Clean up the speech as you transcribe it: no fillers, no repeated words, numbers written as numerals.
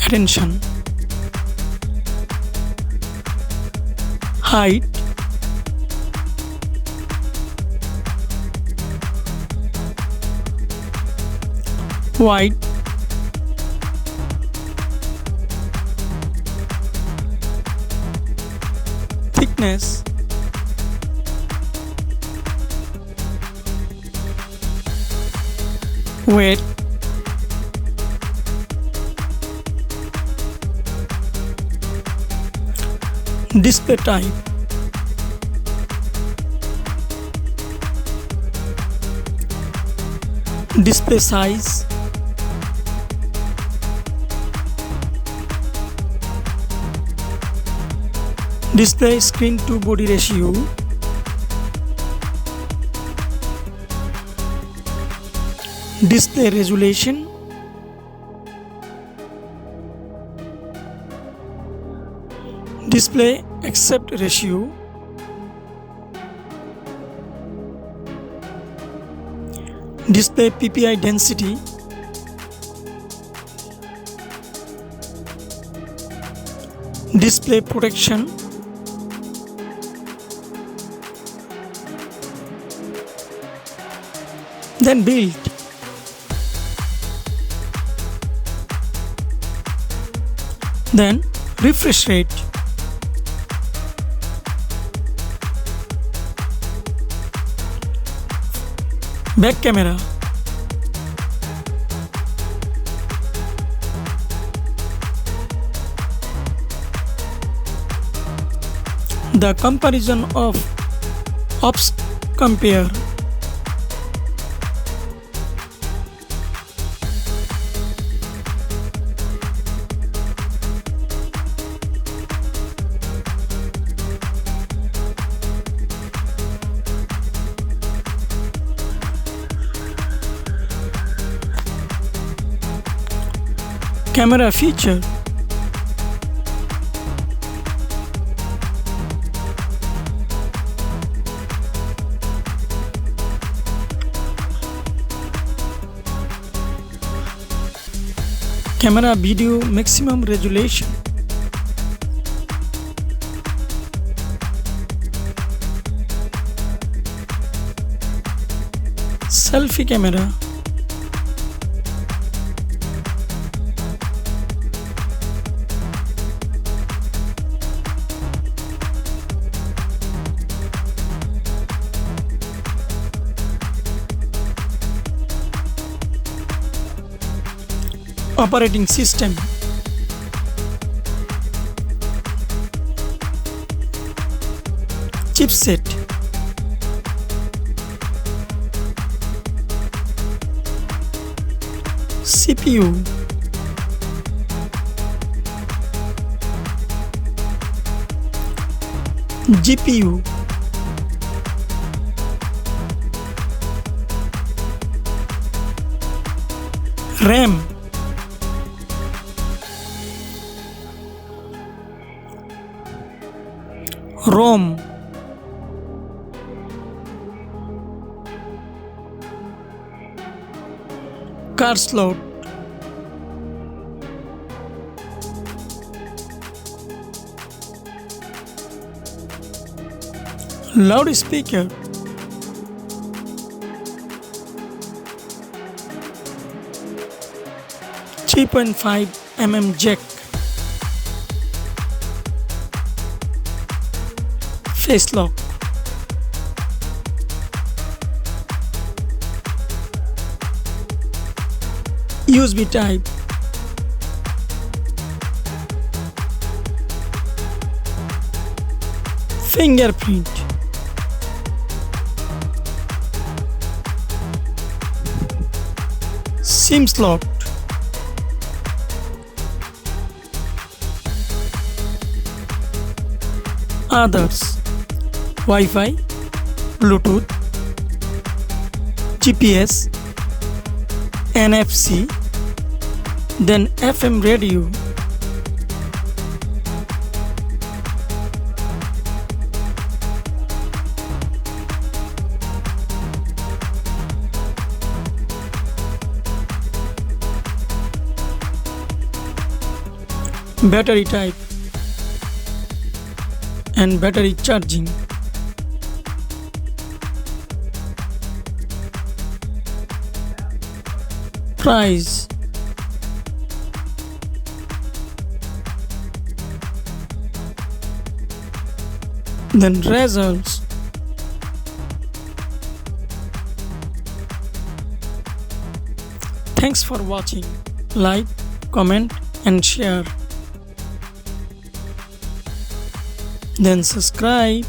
attention. Height, weight, thickness, weight, display type, display size, display screen to body ratio, display resolution, display aspect ratio, display PPI density, display protection, then build. Then refresh rate. Back camera. The comparison of ops compare. Camera feature. Camera video maximum resolution. Selfie camera. Operating system. Chipset. CPU. GPU. RAM. ROM. Card slot. Loudspeaker. .5 jack. Face lock. USB type. Fingerprint. SIM slot. Others. Wi-Fi, Bluetooth, GPS, NFC, then FM radio. battery type and battery charging. Price. Then results. Thanks for watching. Like, comment and share. Then subscribe.